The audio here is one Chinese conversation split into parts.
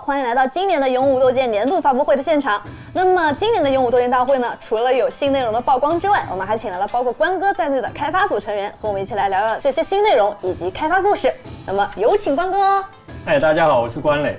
欢迎来到今年的勇武斗剑年度发布会的现场。那么今年的勇武斗剑大会呢，除了有新内容的曝光之外，我们还请来了包括关哥在内的开发组成员，和我们一起来聊聊这些新内容以及开发故事。那么有请关哥。大家好，我是关磊。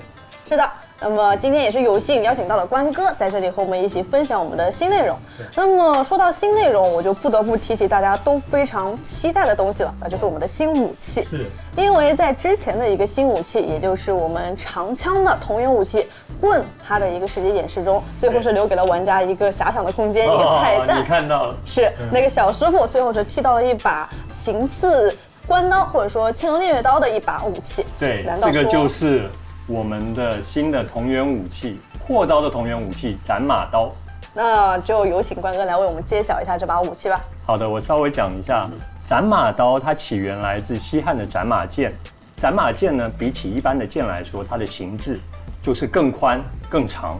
是的。那么今天也是有幸邀请到了关哥在这里和我们一起分享我们的新内容。那么说到新内容，我就不得不提起大家都非常期待的东西了，那就是我们的新武器。是，因为在之前的一个新武器，也就是我们长枪的同源武器棍，它的一个实际演示中，最后是留给了玩家一个遐想的空间，一个彩蛋。你看到了？是那个小师傅最后是剃到了一把形似关刀或者说青龙偃月刀的一把武器。对，这个就是我们的新的同源武器，阔刀的同源武器斩马刀。那就有请关哥来为我们揭晓一下这把武器吧。好的，我稍微讲一下，斩马刀它起源来自西汉的斩马剑。斩马剑呢，比起一般的剑来说，它的形制就是更宽更长，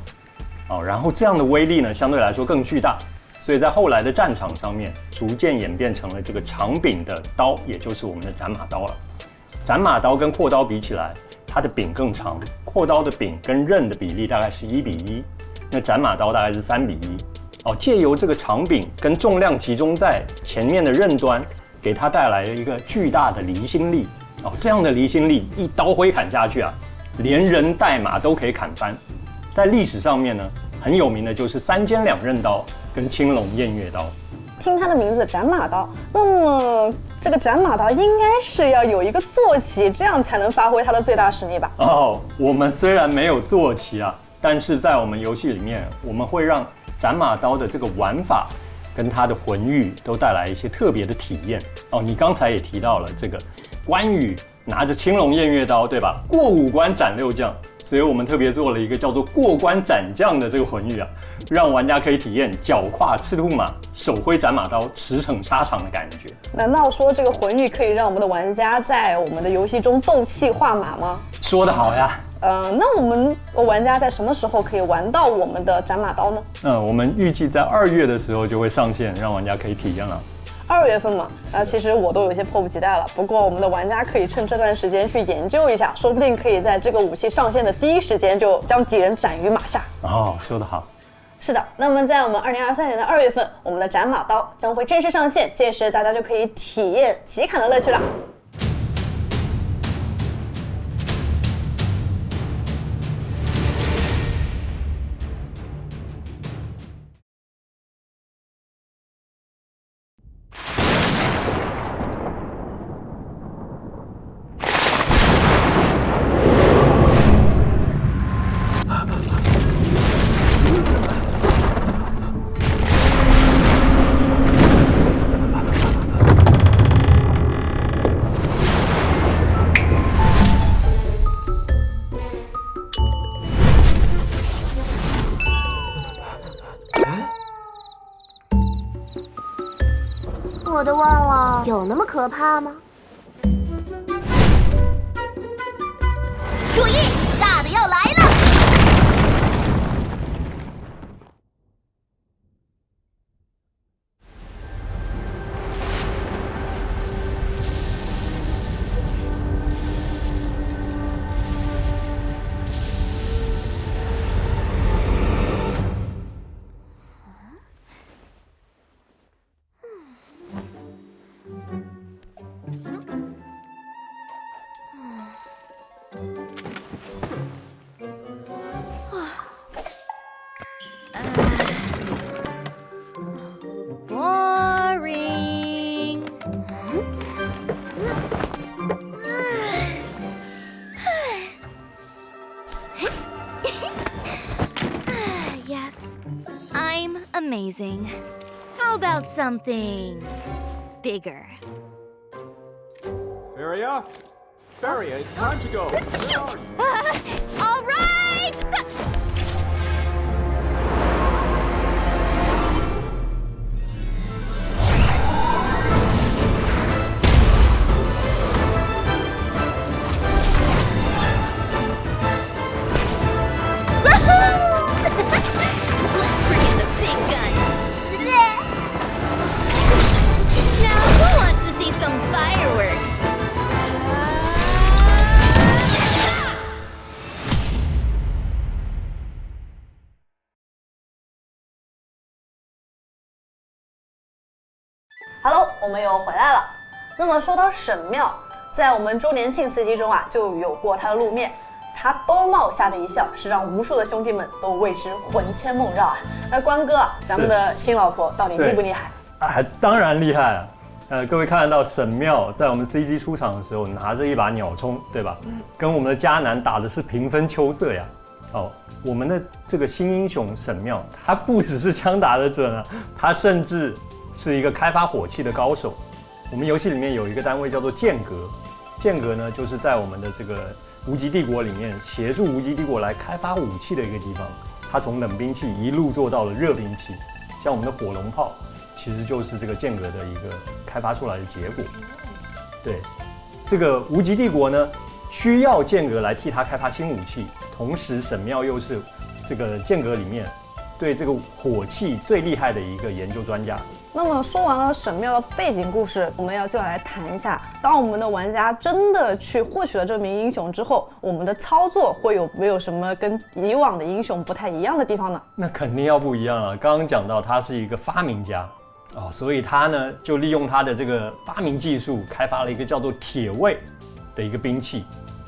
然后这样的威力呢，相对来说更巨大，所以在后来的战场上面，逐渐演变成了这个长柄的刀，也就是我们的斩马刀了。斩马刀跟阔刀比起来，它的柄更长，阔刀的柄跟刃的比例大概是1:1，那斩马刀大概是3:1。借由这个长柄跟重量集中在前面的刃端，给它带来了一个巨大的离心力。这样的离心力一刀挥砍下去啊，连人带马都可以砍翻。在历史上面呢，很有名的就是3尖2刃刀跟青龙偃月刀。听它的名字斩马刀，那么这个斩马刀应该是要有一个坐骑，这样才能发挥它的最大实力吧？我们虽然没有坐骑啊，但是在我们游戏里面，我们会让斩马刀的这个玩法跟它的魂域都带来一些特别的体验。你刚才也提到了这个关羽拿着青龙偃月刀，对吧？过5关斩6将。所以我们特别做了一个叫做过关斩将的这个魂域啊，让玩家可以体验脚跨赤兔马，手挥斩马刀，驰骋沙场的感觉。难道说这个魂域可以让我们的玩家在我们的游戏中斗气化马吗？说得好呀。那我们玩家在什么时候可以玩到我们的斩马刀呢？我们预计在2月的时候就会上线，让玩家可以体验了。2月份嘛，其实我都有些迫不及待了。不过我们的玩家可以趁这段时间去研究一下，说不定可以在这个武器上线的第一时间就将敌人斩于马下。说得好。是的，那么在我们2023年的2月份，我们的斩马刀将会正式上线，届时大家就可以体验骑砍的乐趣了。我的旺旺有那么可怕吗？注意，大的要来了！Amazing. How about something bigger? Feria? Feria, it's time to go. Shoot! All right! Hello， 我们又回来了。那么说到神庙，在我们周年庆 CG 中啊，就有过它的露面。他兜帽下的一笑，是让无数的兄弟们都为之魂牵梦绕啊。那关哥，咱们的新老婆到底厉不厉害？当然厉害了。各位看得到神庙在我们 CG 出场的时候，拿着一把鸟铳，对吧？跟我们的迦南打的是平分秋色呀。哦，我们的这个新英雄神庙，他不只是枪打得准啊，他甚至是一个开发火器的高手。我们游戏里面有一个单位叫做剑阁，剑阁呢就是在我们的这个无极帝国里面协助无极帝国来开发武器的一个地方。它从冷兵器一路做到了热兵器，像我们的火龙炮，其实就是这个剑阁的一个开发出来的结果。对，这个无极帝国呢，需要剑阁来替它开发新武器，同时神庙又是这个剑阁里面对这个火器最厉害的一个研究专家。那么说完了神庙的背景故事，我们就来谈一下，当我们的玩家真的去获取了这名英雄之后，我们的操作会有没有什么跟以往的英雄不太一样的地方呢？那肯定要不一样了。刚刚讲到他是一个发明家哦，所以他呢就利用他的这个发明技术，开发了一个叫做铁卫的一个兵器。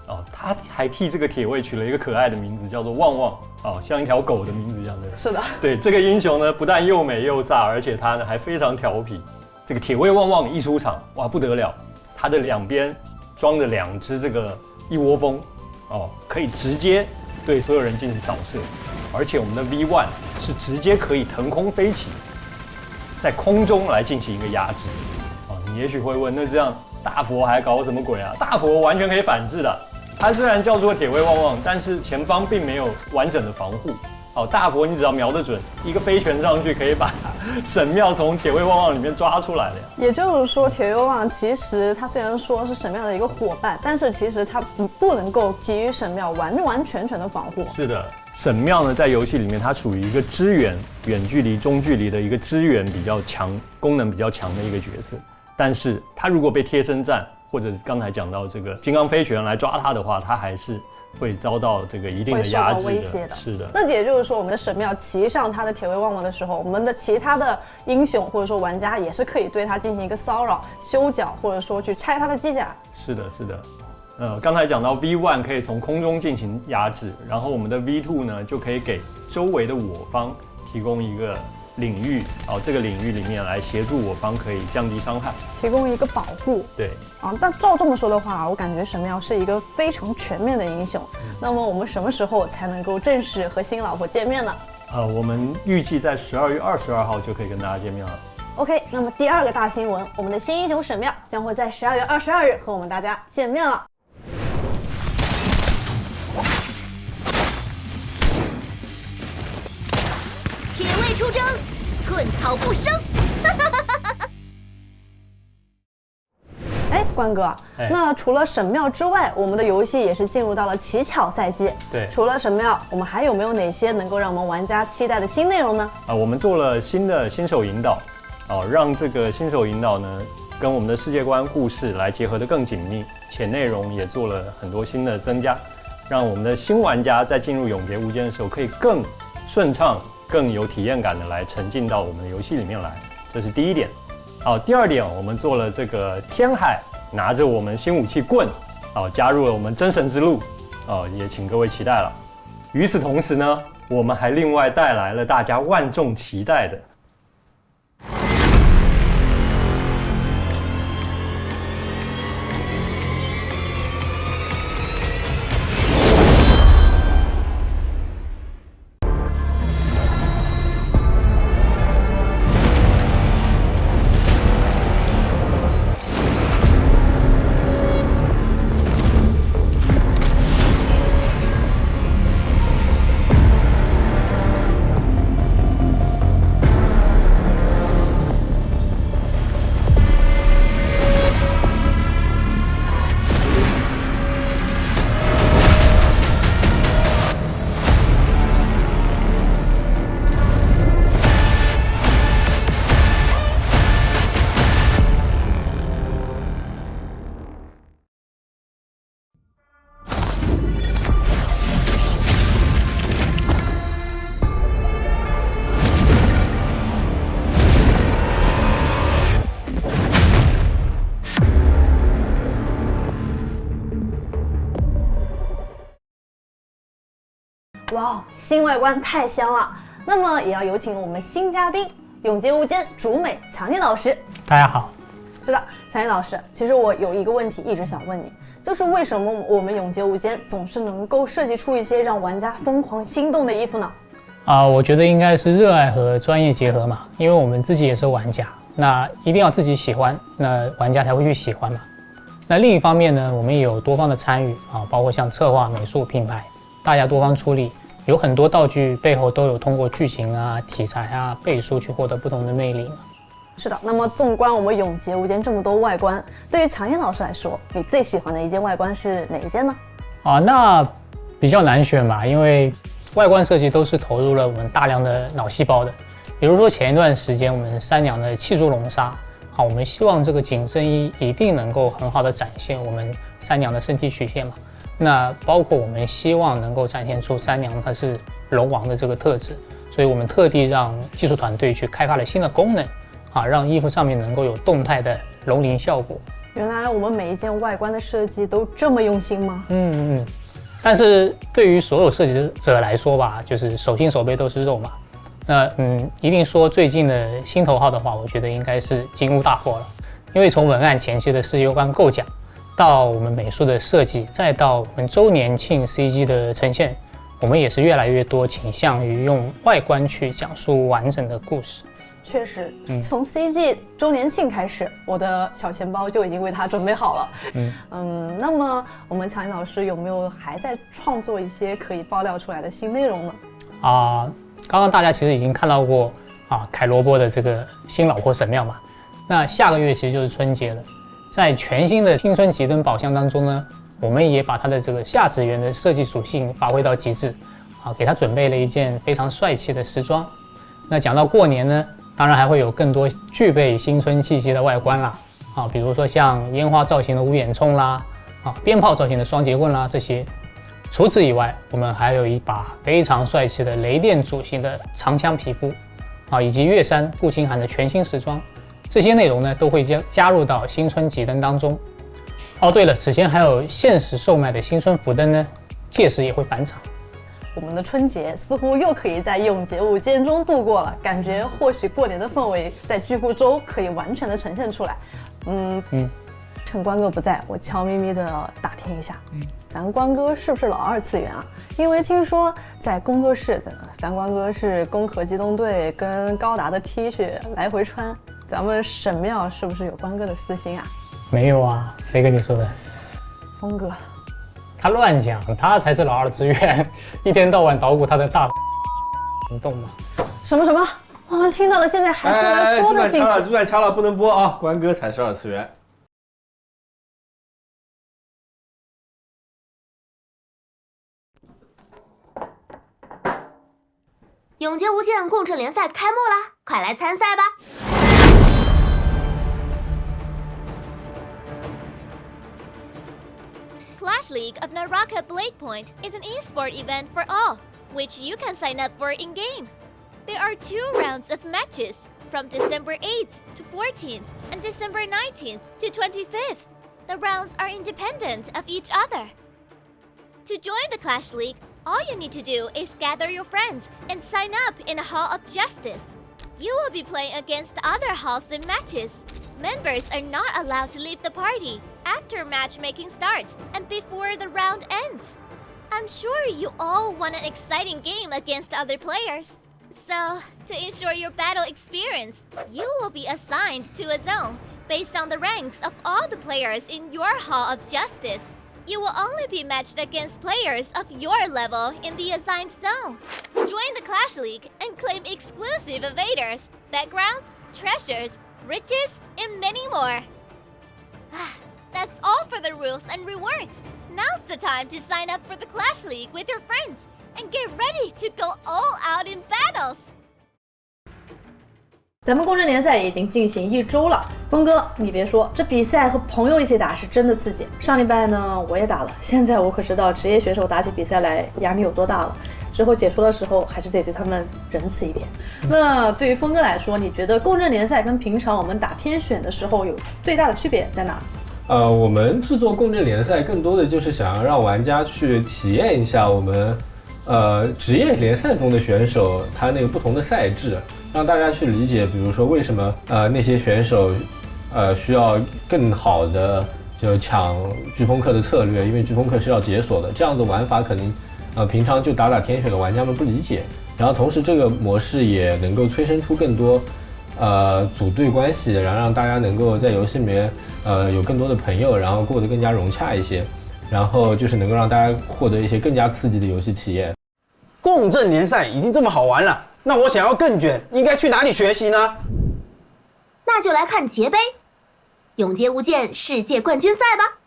哦，他还替这个铁卫取了一个可爱的名字，叫做旺旺，哦，像一条狗的名字一样的。是的，对，这个英雄呢，不但又美又飒，而且他呢还非常调皮。这个铁卫旺旺一出场，哇，不得了，他的两边装着2只这个一窝蜂，哦，可以直接对所有人进行扫射，而且我们的 V1 是直接可以腾空飞起，在空中来进行一个压制。哦，你也许会问，那这样大佛还搞什么鬼啊？大佛完全可以反制的。它虽然叫做铁卫旺旺，但是前方并没有完整的防护。好，大佛你只要瞄得准，一个飞拳上去可以把神庙从铁卫旺旺里面抓出来的呀。也就是说，铁卫旺旺其实它虽然说是神庙的一个伙伴，但是其实它不能够给予神庙完全的防护。是的，神庙呢在游戏里面它属于一个支援远距离、中距离的一个支援比较强、功能比较强的一个角色。但是它如果被贴身战，或者刚才讲到这个金刚飞拳来抓它的话，它还是会遭到这个一定的压制的，威胁的。是的。那也就是说，我们的神庙骑上它的铁卫旺旺的时候，我们的其他的英雄或者说玩家也是可以对它进行一个骚扰、修脚，或者说去拆它的机甲。是的，是的。刚才讲到 V1 可以从空中进行压制，然后我们的 V2 呢就可以给周围的我方提供一个领域，这个领域里面来协助我方可以降低伤害，提供一个保护。对啊，但照这么说的话，我感觉神庙是一个非常全面的英雄。那么我们什么时候才能够正式和新老婆见面呢？我们预计在12月22号就可以跟大家见面了。OK， 那么第2个大新闻，我们的新英雄神庙将会在12月22日和我们大家见面了。铁卫出征，寸草不生。哎，关哥，那除了神庙之外，我们的游戏也是进入到了乞巧赛季。对，除了神庙，我们还有没有哪些能够让我们玩家期待的新内容呢？我们做了新的新手引导，让这个新手引导呢跟我们的世界观故事来结合得更紧密，且内容也做了很多新的增加，让我们的新玩家在进入永劫无间的时候可以更顺畅、更有体验感的来沉浸到我们的游戏里面来。这是第一点。第二点，我们做了这个天海拿着我们新武器棍，加入了我们真神之路，也请各位期待了。与此同时呢，我们还另外带来了大家万众期待的哇，新外观太香了！那么也要有请我们新嘉宾永劫无间主美强尼老师。大家好。是的，强尼老师，其实我有一个问题一直想问你，就是为什么我们永劫无间总是能够设计出一些让玩家疯狂心动的衣服呢？我觉得应该是热爱和专业结合嘛，因为我们自己也是玩家，那一定要自己喜欢，那玩家才会去喜欢嘛。那另一方面呢，我们也有多方的参与包括像策划、美术、品牌，大家多方出力，有很多道具背后都有通过剧情题材倍数去获得不同的魅力。是的，那么纵观我们永劫无间这么多外观，对于强尼老师来说，你最喜欢的一件外观是哪一件呢？那比较难选吧，因为外观设计都是投入了我们大量的脑细胞的。比如说前一段时间我们三娘的气柱龙纱，我们希望这个紧身衣一定能够很好的展现我们三娘的身体曲线嘛。那包括我们希望能够展现出三娘它是龙王的这个特质，所以我们特地让技术团队去开发了新的功能，让衣服上面能够有动态的龙鳞效果。原来我们每一件外观的设计都这么用心吗？但是对于所有设计者来说吧，就是手心手背都是肉嘛。那一定说最近的心头好的话，我觉得应该是金屋大货了。因为从文案前期的世界观构讲，到我们美术的设计，再到我们周年庆 CG 的呈现，我们也是越来越多倾向于用外观去讲述完整的故事。确实，从 CG 周年庆开始，我的小钱包就已经为它准备好了。那么我们强尼老师有没有还在创作一些可以爆料出来的新内容呢？刚刚大家其实已经看到过凯罗波的这个新老婆神庙嘛。那下个月其实就是春节了，在全新的青春极灯宝箱当中呢，我们也把它的这个夏子园的设计属性发挥到极致，给它准备了一件非常帅气的时装。那讲到过年呢，当然还会有更多具备新春气息的外观啦，比如说像烟花造型的五眼冲啦，鞭炮造型的双节棍啦这些。除此以外，我们还有一把非常帅气的雷电主型的长枪皮肤，以及月山顾清寒的全新时装。这些内容呢都会加入到新春极灯当中。对了，此前还有限时售卖的新春福灯呢，届时也会返场。我们的春节似乎又可以在永劫无间中度过了，感觉或许过年的氛围在巨户周可以完全的呈现出来。趁关哥不在，我悄咪咪的打听一下，咱关哥是不是老二次元啊？因为听说在工作室，咱关哥是攻壳机动队跟高达的 T 恤来回穿，咱们神庙是不是有关哥的私心啊？没有啊，谁跟你说的？峰哥。他乱讲，他才是老二次元，一天到晚捣鼓他的大，你懂吗？什么？我们听到了现在还不能说的信息。主板掐了，不能播啊！关哥才是二次元。永劫无间共振联赛开幕啦，快来参赛吧！Clash League of Naraka Blade Point is an e-sport event for all, which you can sign up for in-game. There are 2 rounds of matches, from December 8th to 14th and December 19th to 25th. The rounds are independent of each other. To join the Clash League, all you need to do is gather your friends and sign up in a Hall of Justice. You will be playing against other halls in matches. Members are not allowed to leave the party after matchmaking starts and before the round ends. I'm sure you all want an exciting game against other players. So, to ensure your battle experience, you will be assigned to a zone based on the ranks of all the players in your Hall of Justice. You will only be matched against players of your level in the assigned zone. Join the Clash League and claim exclusive evaders, backgrounds, treasures, riches, and many more. That's all for the rules and rewards. Now's the time to sign up for the Clash League with your friends and get ready to go all out in battles. 咱们公正联赛已经进行1周了，峰哥，你别说，这比赛和朋友一起打是真的刺激。上礼拜呢，我也打了，现在我可知道职业选手打起比赛来压力有多大了。之后解说的时候，还是得对他们仁慈一点。那对于峰哥来说，你觉得公正联赛跟平常我们打天选的时候有最大的区别在哪？我们制作共振联赛更多的就是想要让玩家去体验一下我们职业联赛中的选手他那个不同的赛制，让大家去理解，比如说为什么那些选手需要更好的就抢飓风客的策略，因为飓风客是要解锁的，这样的玩法可能平常就打天选的玩家们不理解。然后同时这个模式也能够催生出更多组队关系，然后让大家能够在游戏里面有更多的朋友，然后过得更加融洽一些，然后就是能够让大家获得一些更加刺激的游戏体验。共振联赛已经这么好玩了，那我想要更卷，应该去哪里学习呢？那就来看捷杯，永劫无间世界冠军赛吧。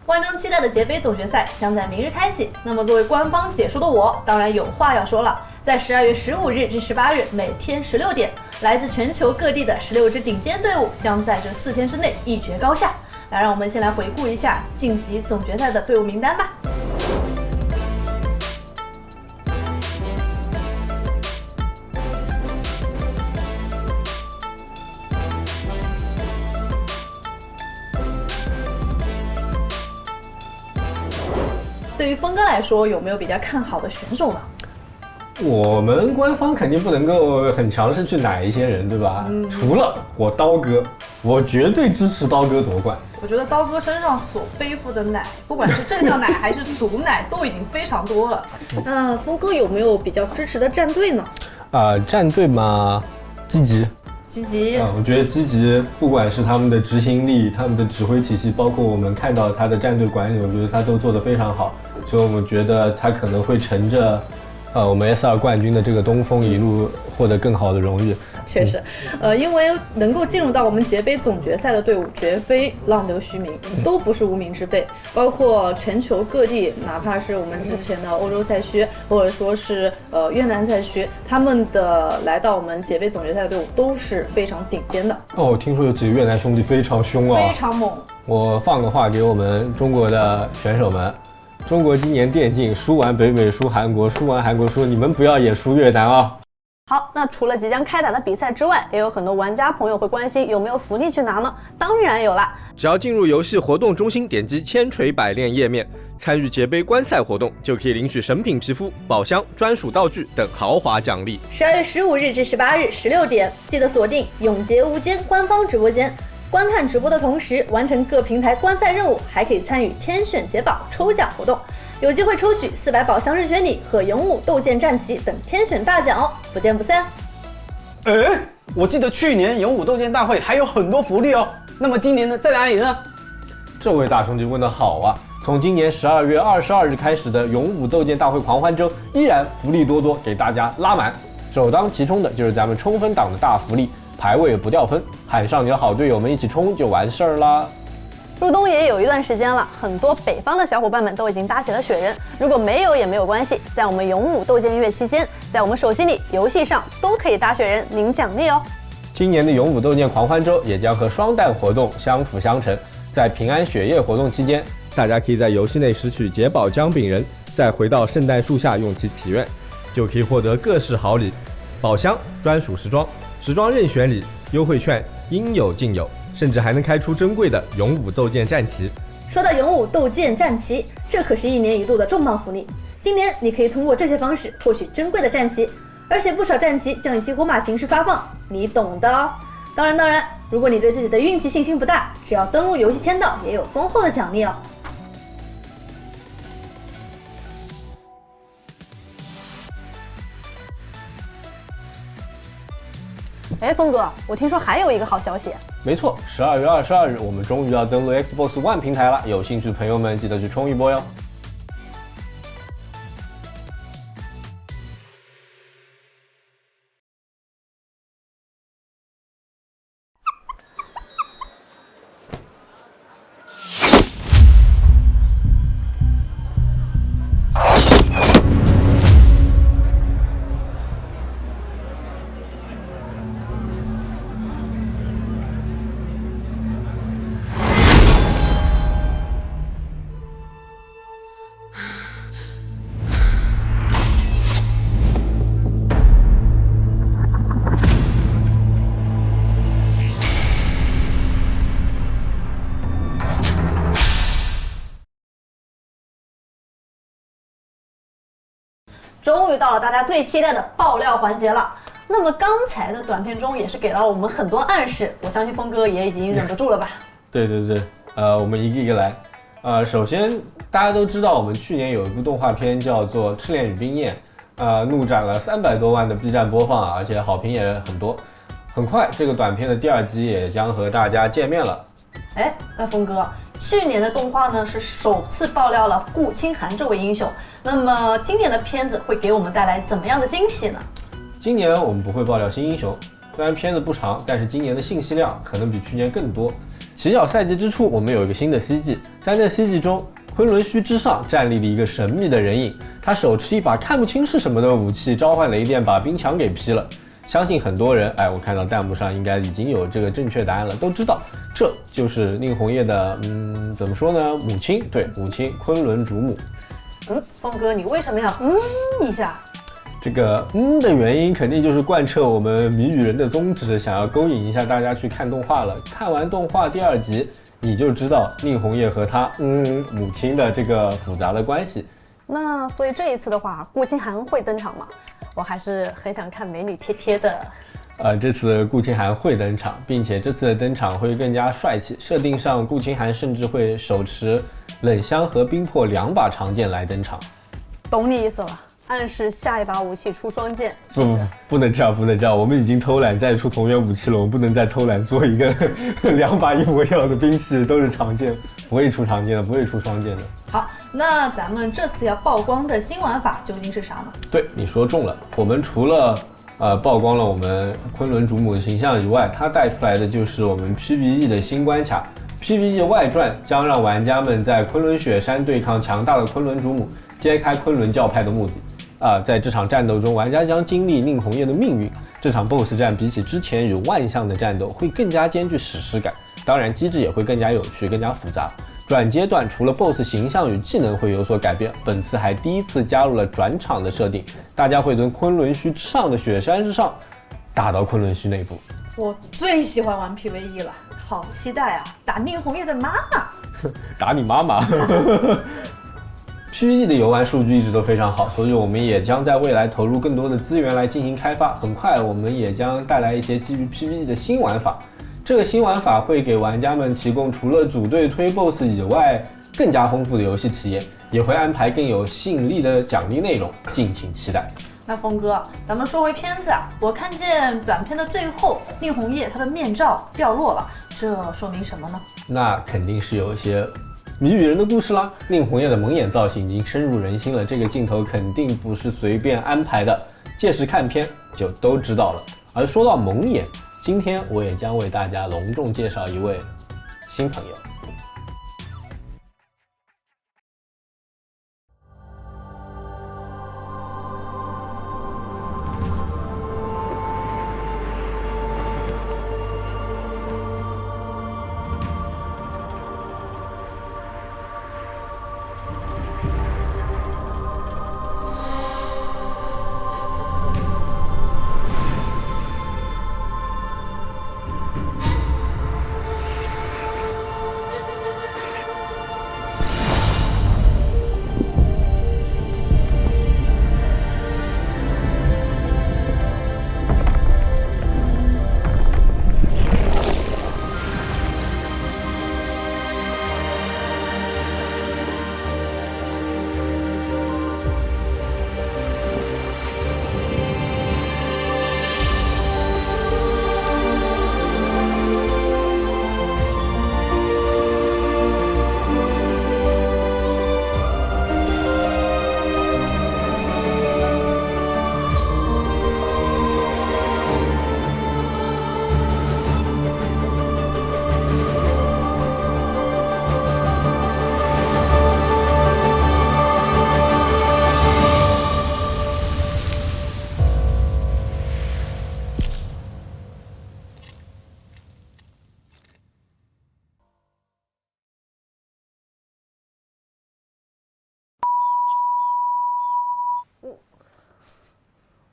万众期待的捷杯总决赛将在明日开启。那么，作为官方解说的我，当然有话要说了。在12月15日至18日，每天16点，来自全球各地的16支顶尖队伍将在这4天之内一决高下。来，让我们先来回顾一下晋级总决赛的队伍名单吧。对于峰哥来说，有没有比较看好的选手呢？我们官方肯定不能够很强势去奶一些人，对吧？除了我刀哥，我绝对支持刀哥夺冠。我觉得刀哥身上所背负的奶，不管是正向奶还是毒奶，都已经非常多了。那峰哥有没有比较支持的战队呢？战队嘛，积极。我觉得积极，不管是他们的执行力、他们的指挥体系，包括我们看到他的战队管理，我觉得他都做得非常好。所以我们觉得他可能会乘着我们 S2 冠军的这个东风一路获得更好的荣誉。确实，因为能够进入到我们捷杯总决赛的队伍，绝非浪得虚名，都不是无名之辈。包括全球各地，哪怕是我们之前的欧洲赛区，或者说是越南赛区，他们的来到我们捷杯总决赛的队伍都是非常顶尖的。哦，听说有几个越南兄弟非常凶啊，非常猛。我放个话给我们中国的选手们。中国今年电竞输完北美，输韩国，输完韩国输，你们不要也输越南啊！好，那除了即将开打的比赛之外，也有很多玩家朋友会关心有没有福利去拿呢？当然有啦！只要进入游戏活动中心，点击千锤百炼页面，参与捷杯观赛活动，就可以领取神品皮肤、宝箱、专属道具等豪华奖励。12月15日至18日16点，记得锁定永劫无间官方直播间。观看直播的同时，完成各平台观赛任务，还可以参与天选捷宝抽奖活动，有机会抽取400宝箱日选礼和勇武斗剑战旗等天选大奖哦，不见不散。我记得去年勇武斗剑大会还有很多福利哦，那么今年呢，在哪里呢？这位大兄弟问得好啊！从今年12月22日开始的勇武斗剑大会狂欢周，依然福利多多，给大家拉满。首当其冲的就是咱们冲分党的大福利。排位不掉分，喊上你的好队友们一起冲就完事儿啦。入冬也有一段时间了，很多北方的小伙伴们都已经搭起了雪人。如果没有也没有关系，在我们勇武斗剑月期间，在我们手机里、游戏上都可以搭雪人领奖励哦。今年的勇武斗剑狂欢周也将和双弹活动相辅相成，在平安雪夜活动期间，大家可以在游戏内拾取解宝姜饼人，再回到圣诞树下用其祈愿，就可以获得各式好礼、宝箱、专属时装、时装任选礼、优惠券应有尽有，甚至还能开出珍贵的勇武斗剑战旗。说到勇武斗剑战旗，这可是1年1度的重磅福利。今年你可以通过这些方式获取珍贵的战旗，而且不少战旗将以激活码形式发放，你懂的哦。当然，如果你对自己的运气信心不大，只要登录游戏签到，也有丰厚的奖励哦。哎，峰哥，我听说还有一个好消息。没错，12月22日我们终于要登陆 Xbox One 平台了，有兴趣的朋友们记得去冲一波哟。终于到了大家最期待的爆料环节了。那么刚才的短片中也是给了我们很多暗示，我相信峰哥也已经忍不住了吧？对，我们一个一个来。首先大家都知道，我们去年有一部动画片叫做《赤炼与冰焰》，怒斩了300多万的 B 站播放啊，而且好评也很多。很快，这个短片的第2集也将和大家见面了。哎，那峰哥，去年的动画呢是首次爆料了顾清寒这位英雄，那么今年的片子会给我们带来怎么样的惊喜呢？今年我们不会爆料新英雄，虽然片子不长，但是今年的信息量可能比去年更多。起脚赛季之初，我们有一个新的 CG， 在那 CG 中，昆仑虚之上站立了一个神秘的人影，他手持一把看不清是什么的武器，召唤雷电把冰墙给劈了。相信很多人，我看到弹幕上应该已经有这个正确答案了，都知道这就是宁红叶的，怎么说呢？母亲，对，母亲昆仑主母。峰哥，你为什么要一下？这个的原因肯定就是贯彻我们谜语人的宗旨，想要勾引一下大家去看动画了。看完动画第2集，你就知道宁红叶和她母亲的这个复杂的关系。那所以这一次的话，顾清寒会登场吗？我还是很想看美女贴贴的。这次顾清寒会登场，并且这次的登场会更加帅气。设定上，顾清寒甚至会手持冷香和冰魄2把长剑来登场。懂你意思了，暗示下一把武器出双剑。不能这样，我们已经偷懒再出同源武器了，我们不能再偷懒做一个2把一模一样的兵器都是长剑，不会出长剑的，不会出双剑的。好，那咱们这次要曝光的新玩法究竟是啥呢？对，你说中了。我们除了曝光了我们昆仑主母的形象以外，它带出来的就是我们 PVE 的新关卡。PVE 外传将让玩家们在昆仑雪山对抗强大的昆仑主母，揭开昆仑教派的目的。在这场战斗中，玩家将经历宁红叶的命运。这场 BOSS 战比起之前与万象的战斗会更加兼具史诗感，当然机制也会更加有趣、更加复杂。转阶段除了 BOSS 形象与技能会有所改变，本次还第一次加入了转场的设定，大家会从昆仑虚之上的雪山之上打到昆仑虚内部。我最喜欢玩 PVE 了，好期待啊！打宁红叶的妈妈，打你妈妈！PVE 的游玩数据一直都非常好，所以我们也将在未来投入更多的资源来进行开发。很快，我们也将带来一些基于 PVE 的新玩法。这个新玩法会给玩家们提供除了组队推 BOSS 以外更加丰富的游戏体验，也会安排更有吸引力的奖励内容，敬请期待。那峰哥，咱们说回片子啊，我看见短片的最后，宁红叶她的面罩掉落了，这说明什么呢？那肯定是有一些谜语人的故事啦。宁红叶的蒙眼造型已经深入人心了，这个镜头肯定不是随便安排的，届时看片就都知道了。而说到蒙眼，今天我也将为大家隆重介绍一位新朋友。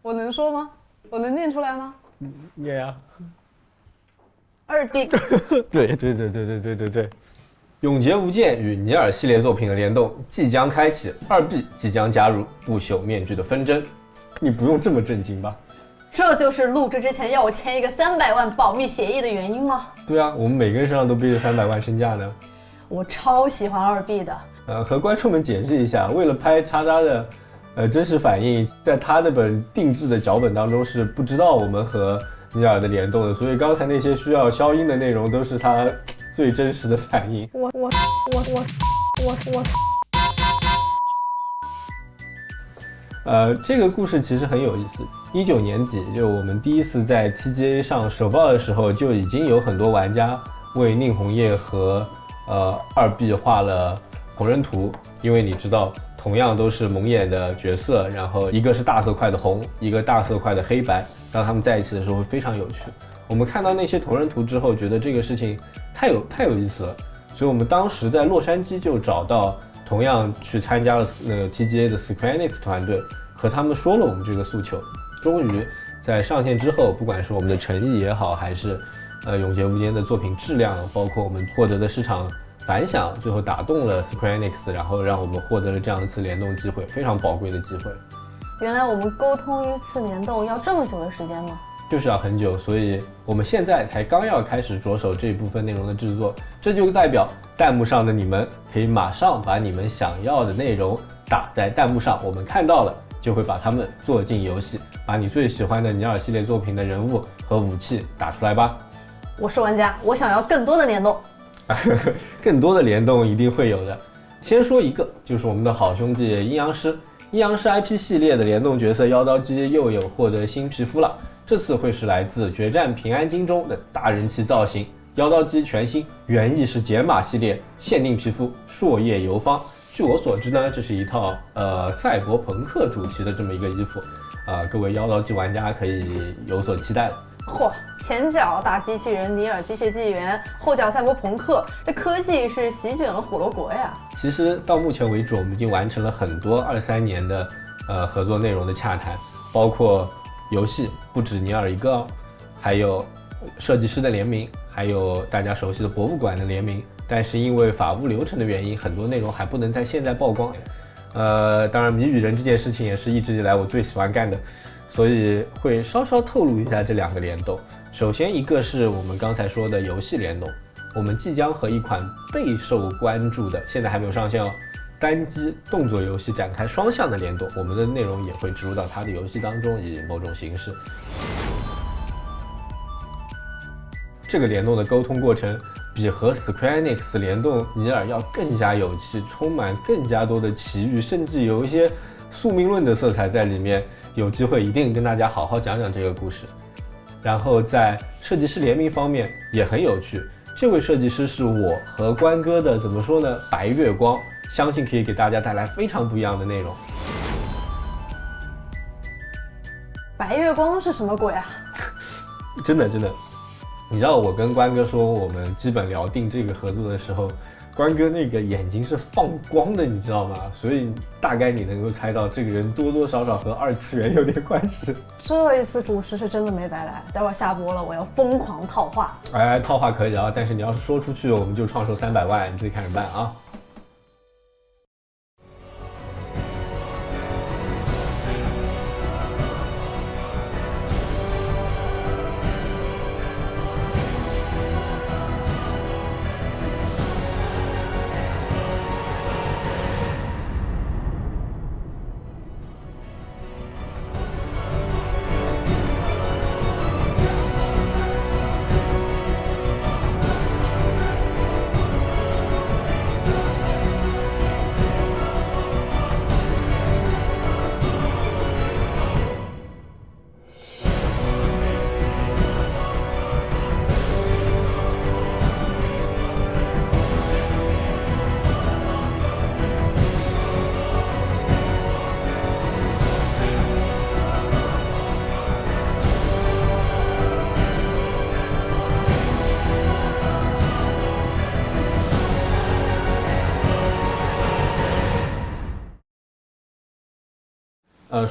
我能说吗？我能念出来吗？念呀。2B。对。永劫无间与尼尔系列作品的联动即将开启，2B 即将加入不朽面具的纷争。你不用这么震惊吧？这就是录制之前要我签一个300万保密协议的原因吗？对啊，我们每个人身上都背着300万身价呢。我超喜欢2B 的。和观众们解释一下，为了拍叉叉的真实反应，在他那本定制的脚本当中是不知道我们和尼尔的联动的，所以刚才那些需要消音的内容都是他最真实的反应。我。这个故事其实很有意思。19年底，就我们第一次在 TGA 上首曝的时候，就已经有很多玩家为宁红叶和2B 画了同人图，因为你知道，同样都是蒙眼的角色，然后一个是大色块的红，一个大色块的黑白，当他们在一起的时候会非常有趣。我们看到那些同人图之后，觉得这个事情太有意思了，所以我们当时在洛杉矶就找到同样去参加了那个 TGA 的 Square Enix 团队，和他们说了我们这个诉求。终于在上线之后，不管是我们的诚意也好，还是永劫无间的作品质量，包括我们获得的市场反响，最后打动了 Square Enix， 然后让我们获得了这样一次联动机会，非常宝贵的机会。原来我们沟通一次联动要这么久的时间吗？就是要很久，所以我们现在才刚要开始着手这一部分内容的制作，这就代表弹幕上的你们可以马上把你们想要的内容打在弹幕上，我们看到了就会把它们做进游戏，把你最喜欢的尼尔系列作品的人物和武器打出来吧。我是玩家，我想要更多的联动。更多的联动一定会有的。先说一个，就是我们的好兄弟阴阳师。阴阳师 IP 系列的联动角色妖刀姬又有获得新皮肤了，这次会是来自决战平安京中的大人气造型。妖刀姬全新原意是解码系列限定皮肤朔夜游方。据我所知呢，这是一套赛博朋克主题的这么一个衣服，各位妖刀姬玩家可以有所期待了。嚯，前脚大机器人尼尔机械纪元，后脚赛博朋克，这科技是席卷了火罗国呀！其实到目前为止，我们已经完成了很多23年的合作内容的洽谈，包括游戏不止尼尔一个哦，还有设计师的联名，还有大家熟悉的博物馆的联名。但是因为法务流程的原因，很多内容还不能在现在曝光。当然谜语人这件事情也是一直以来我最喜欢干的。所以会稍稍透露一下这2个联动。首先一个是我们刚才说的游戏联动，我们即将和一款备受关注的，现在还没有上线哦，单机动作游戏展开双向的联动，我们的内容也会植入到它的游戏当中，以某种形式。这个联动的沟通过程比和 Square Enix 联动尼尔要更加有趣，充满更加多的奇遇，甚至有一些宿命论的色彩在里面。有机会一定跟大家好好讲讲这个故事。然后在设计师联名方面也很有趣，这位设计师是我和关哥的怎么说呢白月光，相信可以给大家带来非常不一样的内容。白月光是什么鬼啊？真的，你知道我跟关哥说我们基本聊定这个合作的时候，关哥那个眼睛是放光的，你知道吗？所以大概你能够猜到这个人多多少少和2次元有点关系。这一次主持是真的没白来，待会儿下播了我要疯狂套话。套话可以啊，但是你要是说出去，我们就创收300万，你自己看着办啊。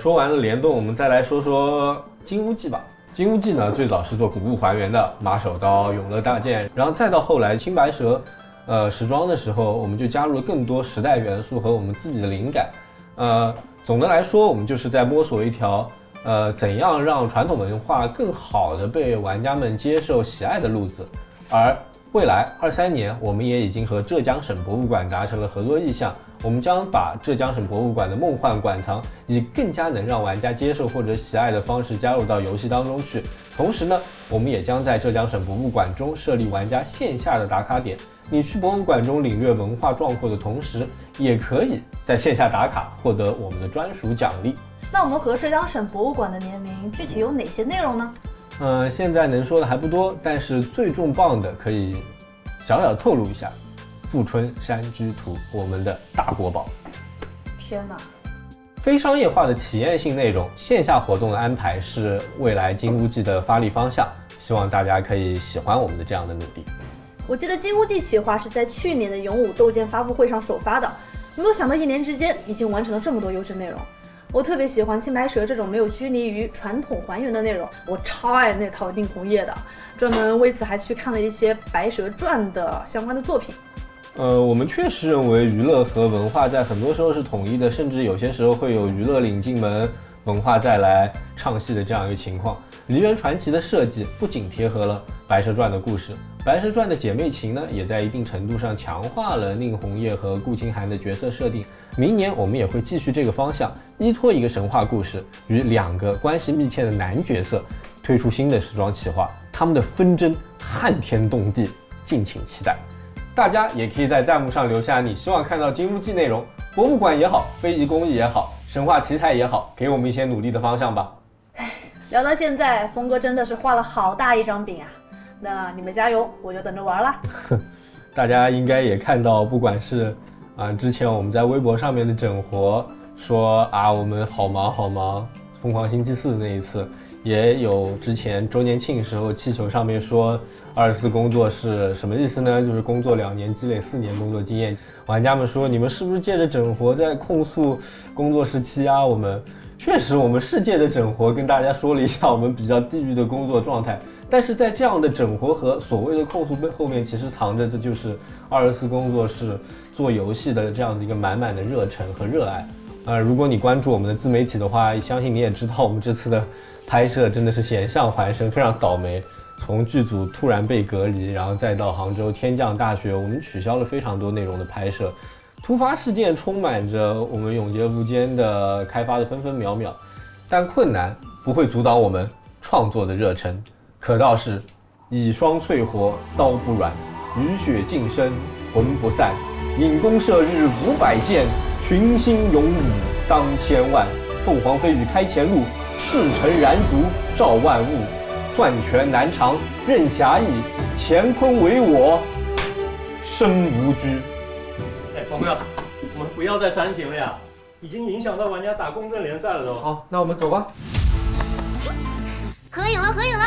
说完了联动，我们再来说说金乌纪吧。金乌纪呢，最早是做古物还原的，马手刀、永乐大剑，然后再到后来青白蛇，时装的时候，我们就加入了更多时代元素和我们自己的灵感。总的来说，我们就是在摸索一条，怎样让传统文化更好的被玩家们接受喜爱的路子。而未来23年，我们也已经和浙江省博物馆达成了合作意向，我们将把浙江省博物馆的梦幻馆藏以更加能让玩家接受或者喜爱的方式加入到游戏当中去。同时呢，我们也将在浙江省博物馆中设立玩家线下的打卡点。你去博物馆中领略文化壮阔的同时，也可以在线下打卡获得我们的专属奖励。那我们和浙江省博物馆的联名具体有哪些内容呢？现在能说的还不多，但是最重磅的可以小小透露一下，富春山居图，我们的大国宝。天哪！非商业化的体验性内容，线下活动的安排是未来金乌纪的发力方向，希望大家可以喜欢我们的这样的努力。我记得金乌纪企划是在去年的勇武斗剑发布会上首发的，没有想到1年之间已经完成了这么多优质内容。我特别喜欢青白蛇这种没有拘泥于传统还原的内容，我超爱那套定红叶的，专门为此还去看了一些《白蛇传》的相关的作品。我们确实认为娱乐和文化在很多时候是统一的，甚至有些时候会有娱乐领进门，文化再来唱戏的这样一个情况。梨园传奇的设计不仅贴合了《白蛇传》的故事，《白蛇传》的姐妹情呢，也在一定程度上强化了宁红叶和顾清寒的角色设定。明年我们也会继续这个方向，依托一个神话故事与2个关系密切的男角色，推出新的时装企划，他们的纷争撼天动地，敬请期待。大家也可以在弹幕上留下你希望看到金乌纪内容，博物馆也好，非遗工艺也好，神话题材也好，给我们一些努力的方向吧。聊到现在，峰哥真的是画了好大一张饼啊！那你们加油，我就等着玩啦。大家应该也看到，不管是之前我们在微博上面的整活说我们好忙好忙，疯狂星期四那一次，也有之前周年庆时候气球上面说24工作是什么意思呢？就是工作2年积累4年工作经验。玩家们说你们是不是借着整活在控诉工作时期啊？我们确实，我们是借着整活跟大家说了一下我们比较地狱的工作状态，但是在这样的整活和所谓的控诉后面，其实藏着的就是24工作室做游戏的这样的一个满满的热忱和热爱。如果你关注我们的自媒体的话，相信你也知道我们这次的拍摄真的是险象环生，非常倒霉。从剧组突然被隔离，然后再到杭州天降大雪，我们取消了非常多内容的拍摄。突发事件充满着我们永劫无间的开发的分分秒秒，但困难不会阻挡我们创作的热忱。可道是以霜淬火，刀不软；雨雪净身，魂不散。引弓射日500箭，群星涌舞当千万。凤凰飞羽开前路，赤诚燃烛照万物。算权难长任侠义，乾坤为我身无拘。峰哥，我们不要再煽情了呀，已经影响到玩家打公正联赛了都。好，那我们走吧。合影了，合影了。